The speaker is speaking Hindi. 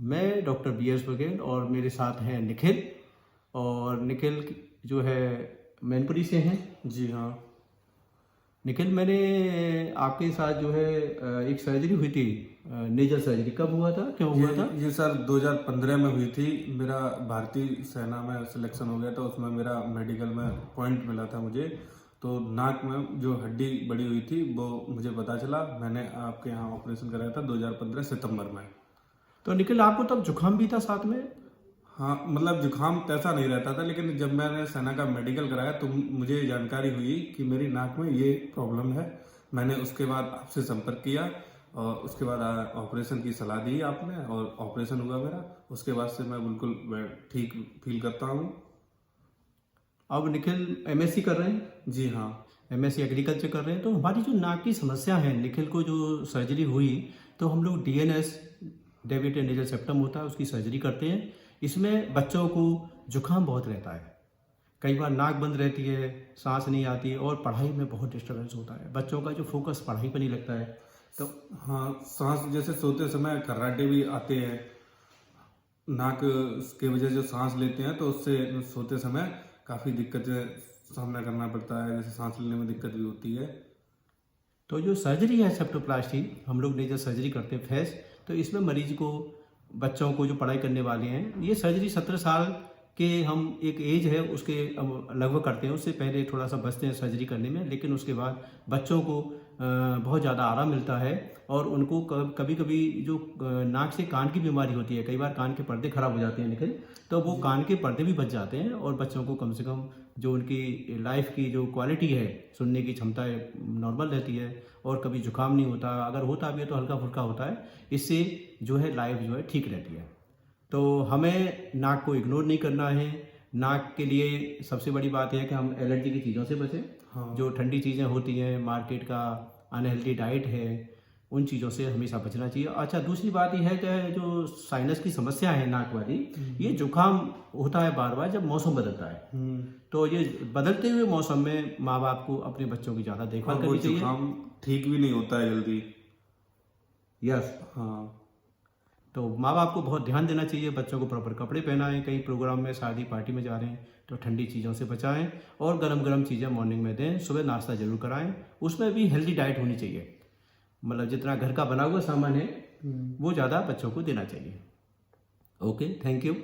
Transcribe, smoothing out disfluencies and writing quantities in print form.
मैं डॉक्टर BS बघेल और मेरे साथ हैं निखिल। और निखिल जो है मैनपुरी से हैं। जी हाँ। निखिल, मैंने आपके साथ जो है एक सर्जरी हुई थी, नेजल सर्जरी। कब हुआ था, क्यों हुआ था? ये सर 2015 में हुई थी। मेरा भारतीय सेना में सिलेक्शन हो गया था, उसमें मेरा मेडिकल में पॉइंट मिला था मुझे। तो नाक में जो हड्डी बड़ी हुई थी वो मुझे पता चला। मैंने आपके यहाँ ऑपरेशन कराया था 2015 सितंबर में। तो निखिल, आपको तब जुकाम भी था साथ में? हाँ, मतलब जुकाम तैसा नहीं रहता था, लेकिन जब मैंने सेना का मेडिकल कराया तो मुझे जानकारी हुई कि मेरी नाक में ये प्रॉब्लम है। मैंने उसके बाद आपसे संपर्क किया और उसके बाद ऑपरेशन की सलाह दी आपने और ऑपरेशन हुआ मेरा। उसके बाद से मैं बिल्कुल ठीक फील करता हूँ। अब निखिल MSc कर रहे हैं? जी हाँ। MSc एग्रीकल्चर कर रहे हैं। तो हमारी जो नाक की समस्या है, निखिल को जो सर्जरी हुई, तो हम लोग DNS, डेविएटेड नेजल सेप्टम होता है, उसकी सर्जरी करते हैं। इसमें बच्चों को जुकाम बहुत रहता है, कई बार नाक बंद रहती है, सांस नहीं आती है, और पढ़ाई में बहुत डिस्टर्बेंस होता है। बच्चों का जो फोकस पढ़ाई पर नहीं लगता है। तो हाँ, सांस जैसे सोते समय खर्राटे भी आते हैं। नाक की वजह से जो सांस लेते हैं तो उससे सोते समय काफ़ी दिक्कतें सामना करना पड़ता है, जैसे सांस लेने में दिक्कत भी होती है। तो जो सर्जरी है सेप्टोप्लास्टी, हम लोग नेजल सर्जरी करते हैं फेस। तो इसमें मरीज को, बच्चों को जो पढ़ाई करने वाले हैं, ये सर्जरी 17 साल के हम एक एज है उसके लगभग करते हैं। उससे पहले थोड़ा सा बचते हैं सर्जरी करने में, लेकिन उसके बाद बच्चों को बहुत ज़्यादा आराम मिलता है। और उनको कभी कभी जो नाक से कान की बीमारी होती है, कई बार कान के पर्दे खराब हो जाते हैं निखिल, तो वो कान के पर्दे भी बच जाते हैं और बच्चों को कम से कम जो उनकी लाइफ की जो क्वालिटी है, सुनने की क्षमता नॉर्मल रहती है। और कभी जुकाम नहीं होता, अगर होता भी है तो हल्का फुल्का होता है। इससे जो है लाइफ जो है ठीक रहती है। तो हमें नाक को इग्नोर नहीं करना है। नाक के लिए सबसे बड़ी बात यह है कि हम एलर्जी की चीज़ों से बचें। हाँ। जो ठंडी चीज़ें होती हैं, मार्केट का अनहेल्दी डाइट है, उन चीज़ों से हमेशा बचना चाहिए। अच्छा, दूसरी बात यह है कि जो साइनस की समस्या है नाक वाली, ये जुकाम होता है बार बार जब मौसम बदलता है। तो ये बदलते हुए मौसम में माँ बाप को अपने बच्चों की ज़्यादा देखभाल करनी चाहिए। जुकाम ठीक भी नहीं होता है जल्दी। यस। हाँ। तो माँ बाप को बहुत ध्यान देना चाहिए, बच्चों को प्रॉपर कपड़े पहनाएं। कहीं प्रोग्राम में, शादी पार्टी में जा रहे हैं तो ठंडी चीज़ों से बचाएं और गरम गरम चीज़ें मॉर्निंग में दें। सुबह नाश्ता जरूर कराएं, उसमें भी हेल्दी डाइट होनी चाहिए। मतलब जितना घर का बना हुआ सामान है वो ज़्यादा बच्चों को देना चाहिए। Okay, thank you.